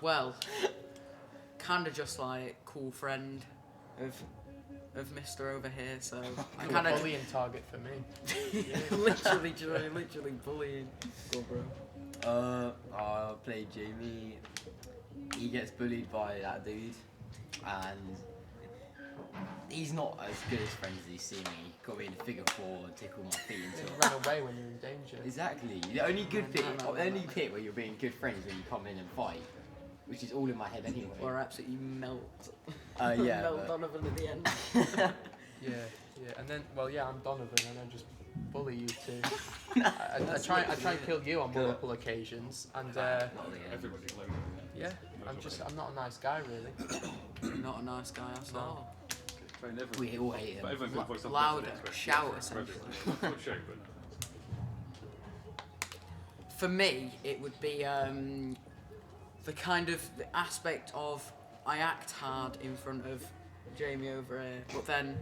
Well, kind of just like cool friend of Mr. over here, so I You're kind a of bullying target for me. literally bullying. Go, bro. I play Jamie. He gets bullied by that dude, and he's not as good as friends as he seems. He got me in a figure four and tickle my feet into You it. run away when you're in danger. Exactly. The only good bit, No. the only bit where you're being good friends when you come in and fight, which is all in my head anyway. Or absolutely melt. Yeah. Melt but- Donovan at the end. Yeah, and then, I'm Donovan, and I just bully you too. I try and kill you on multiple occasions, and Everybody loves it. yeah, I'm not a nice guy really. Not a nice guy at all. We all hate him. But everyone's gonna voice up Louder, their expression. shout, For essentially. everyone. Not shout, but For me, it would be the kind of the aspect of I act hard in front of Jamie over here, but then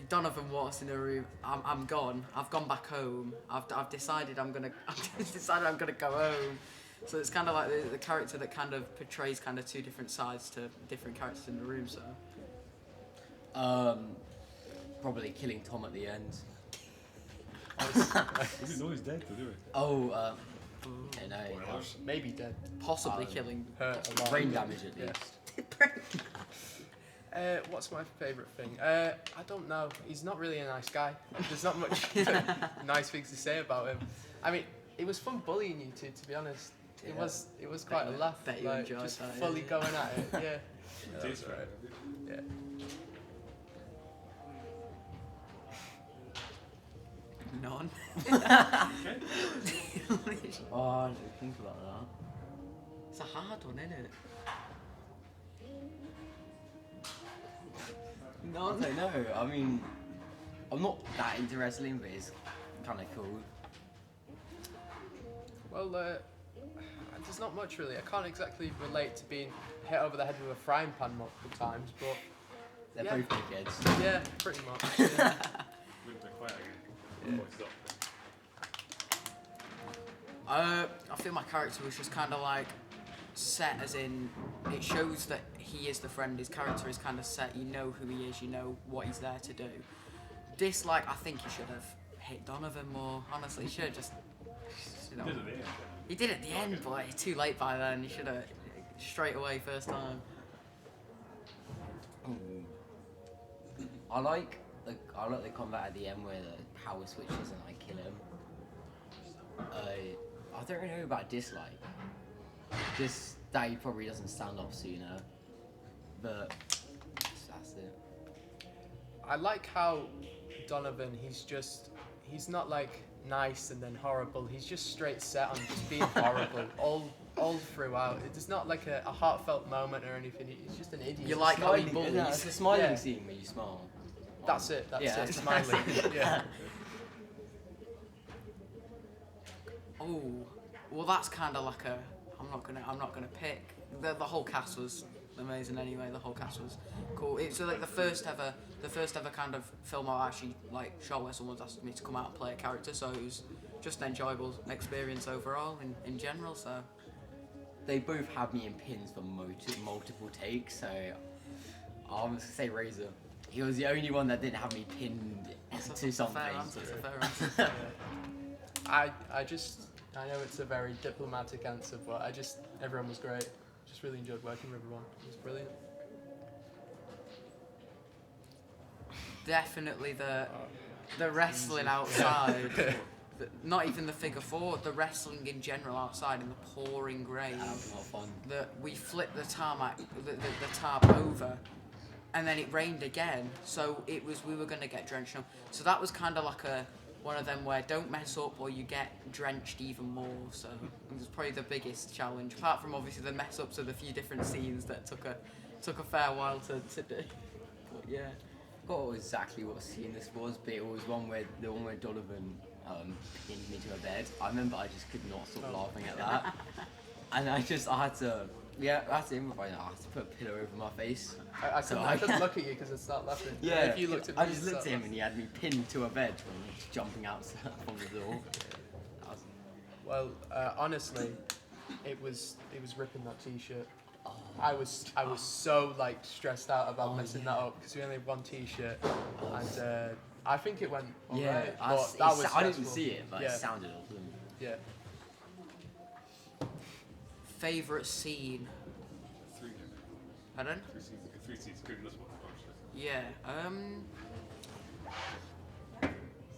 Donovan walks in the room. I'm gone. I've gone back home. I've decided I'm gonna go home. So it's kind of like the character that kind of portrays kind of two different sides to different characters in the room. So Probably killing Tom at the end. we didn't know he's dead, though, do we? Oh, yeah, no. Spoilers. Maybe dead, possibly killing. hurt a lot. Brain damage at Yeah. least. What's my favourite thing? I don't know. He's not really a nice guy. There's not much nice things to say about him. I mean, it was fun bullying you two, to be honest. It Yeah. was quite a laugh. Bet you like, enjoyed just that, fully yeah. going at it. Yeah. It tastes right. Yeah. None. Oh, I didn't think about that. It's a hard one, isn't it? I None. don't know. I mean, I'm not that into wrestling, but it's kind of cool. Well, there's not much really. I can't exactly relate to being hit over the head with a frying pan multiple times, but They're Yeah. both big heads. yeah, pretty much. Yeah. Moved it quiet again. Voiced up. I feel my character was just kind of like set, as in it shows that he is the friend. His character is kind of set. You know who he is. You know what he's there to do. Dislike, I think he should have hit Donovan more. Honestly, he should have just. You know, Did it at the end. he did at the end, but it's too late by then. He should have straight away first time. Ooh. I like the combat at the end where the power switches and I kill him. I don't really know about dislike. Just that he probably doesn't stand up sooner. But that's it. I like how Donovan, he's not like nice and then horrible. He's just straight set on just being horrible all throughout. It's not like a heartfelt moment or anything. He's just an idiot. You like how he Smiling, bullies. yeah, it's the smiling Yeah. scene where you smile. That's it. That's Yeah. it. Smiling. Yeah. Oh, well, that's kind of like a. I'm not gonna pick. The whole cast was amazing anyway. The whole cast was cool. It's like the first ever kind of film I actually like shot where someone's asked me to come out and play a character. So it was just an enjoyable experience overall in general. So They both had me in pins for multiple takes, so I'm gonna say Razor. He was the only one that didn't have me pinned that's to a something. fair answer. It's a fair answer. I know it's a very diplomatic answer, but everyone was great. Just really enjoyed working with everyone. It was brilliant. Definitely the wrestling outside. Not even the figure four, the wrestling in general outside in the pouring rain. That was a lot of fun. That we flipped the tarmac, the tarp over, and then it rained again. So we were gonna get drenched. So that was kind of like one of them where don't mess up or you get drenched even more. So it was probably the biggest challenge, apart from obviously the mess ups of the few different scenes that took a fair while to do. But yeah. I forgot exactly what scene this was, but it was the one where Donovan pinned me to a bed. I remember I just could not stop laughing at that, and I had to improvise. I had to put a pillow over my face. I couldn't look at you because I started laughing. Yeah, If you looked at me, I just you'd looked at start him and he had me pinned to a bed from jumping out from the door. That was, Well, honestly, it was ripping that t-shirt. I was so like stressed out about messing that up because we only had one T-shirt, and I think it went alright. But that was I didn't stressful. see it, but Yeah. it sounded awesome. Yeah. Favourite scene? 3 games. Pardon? 3 seats, including this one, obviously. Yeah.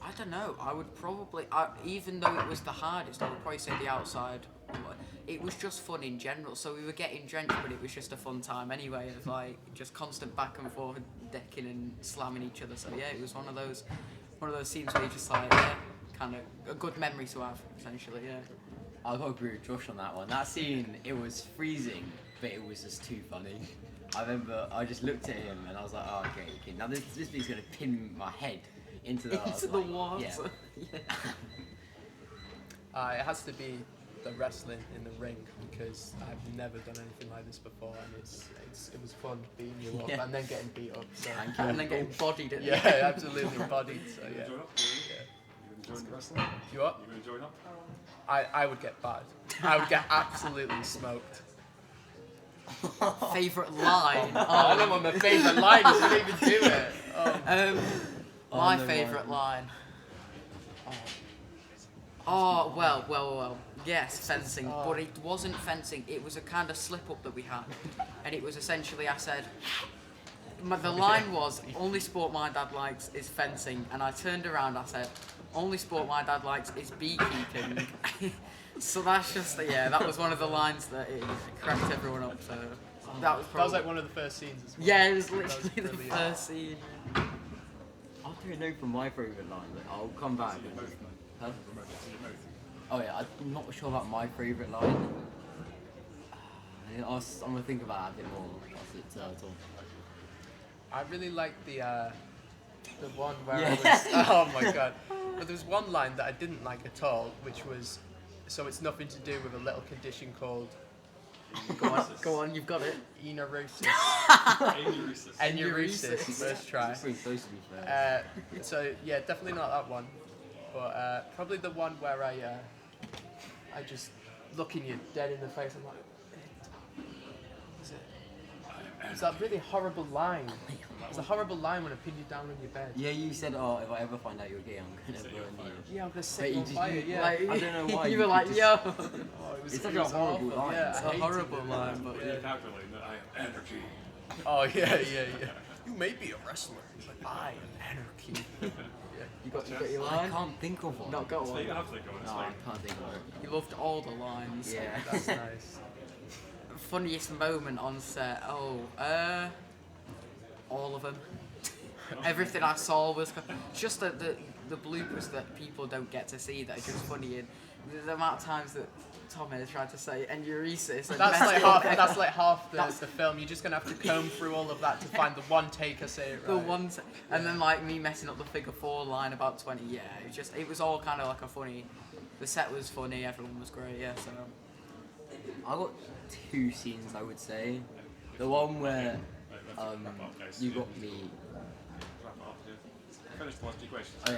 I don't know. I would probably, even though it was the hardest, I would probably say the outside. It was just fun in general. So we were getting drenched, but it was just a fun time anyway. Of like just constant back and forth, decking and slamming each other. So yeah, it was one of those scenes where you just like, yeah, kind of a good memory to have essentially. Yeah. I got to agree with Josh on that one. That scene, it was freezing, but it was just too funny. I remember I just looked at him and I was like, oh, okay. Now this dude's gonna pin my head into the water. Yeah. It has to be the wrestling in the ring because I've never done anything like this before, and it was fun beating you up and then getting beat up. So. And then getting bodied. Yeah, absolutely bodied. So You yeah. enjoying up? You enjoying wrestling? You what? You enjoying up? I would get bad. I would get absolutely smoked. Favourite line? I don't know what my favourite line is. You didn't even do it. My no, favourite line. Oh, well. Yes, fencing. But it wasn't fencing. It was a kind of slip up that we had. And it was essentially, I said, the line was, only sport my dad likes is fencing. And I turned around, I said, only sport my dad likes is beekeeping. So that's just, that was one of the lines that it cracked everyone up. So that was probably... That was like one of the first scenes as well. Yeah, it was That was literally the brilliant. first scene. I don't know from my favourite line, but I'll come back. Huh? Oh yeah, I'm not sure about my favourite line. I'm gonna think about it a bit more. I really like the one where Yeah. it was, oh my god. But there was one line that I didn't like at all, which was, so it's nothing to do with a little condition called Go on, you've got it. enuresis. Anuresis. Enuresis, first try. It's pretty close to be fair. So yeah, definitely not that one, but probably the one where I just looking you dead in the face. I'm like, it's that really horrible line. It's a horrible line when I pin you down on your bed. Yeah, you said, oh, if I ever find out you're gay, I'm gonna burn you. Yeah, I'm gonna But set you you on just- fire. you- Yeah. Like, I don't know why. You were could like, just- yo. Oh, it was, It's it such a was horrible awful. line. Yeah, It's I a hated horrible it. line, but Yeah. Calculating that I have energy. Oh yeah. You may be a wrestler, but I am anarchy. You got your I line? can't think of one. Not got So you one. have to think of it. It's No, I like, can't think of it. You loved all the lines. Yeah. That's nice. Funniest moment on set? All of them. Everything I saw was just the bloopers that people don't get to see that are just funny, and the amount of times that Tommy tried to say enuresis. And That's messed like up half the That's- the film. You're just gonna have to comb through all of that to find the one take I say it right. the one, and then like me messing up the figure 4 line about 20. Yeah, it was all kind of like a funny. The set was funny. Everyone was great. Yeah, so. I got 2 scenes, I would say. The one where you got me. wrap it up, yeah. Finish the last 2 questions. Oh yeah.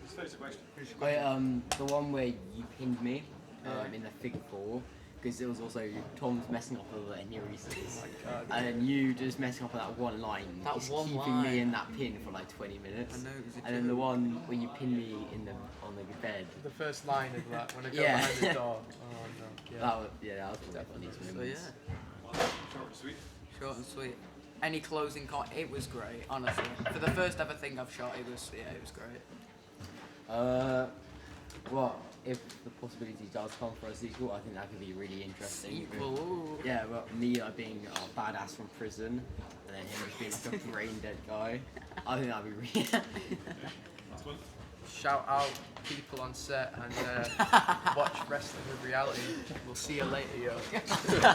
Just finish the question. The one where you pinned me in the figure 4, because it was also Tom's messing up with the enuresis, and then you just messing up on that one line, That just one keeping line. me in that pin for like 20 minutes. I know, it was a And then the joke. one when you pinned me on the bed. The first line of that when I go Yeah. behind the door. Oh no. Yeah. That was one of the funniest So moments. yeah, Short and sweet. short and sweet. Any closing comment? It was great, honestly. For the first ever thing I've shot, it was great. Well, if the possibility does come for a sequel, I think that could be really interesting. Sequel. Ooh. Yeah, well, me being a badass from prison, and then him just being like a brain dead guy. I think that'd be really. Last one. Shout out people on set and watch Wrestling with Reality. We'll see you later, yo.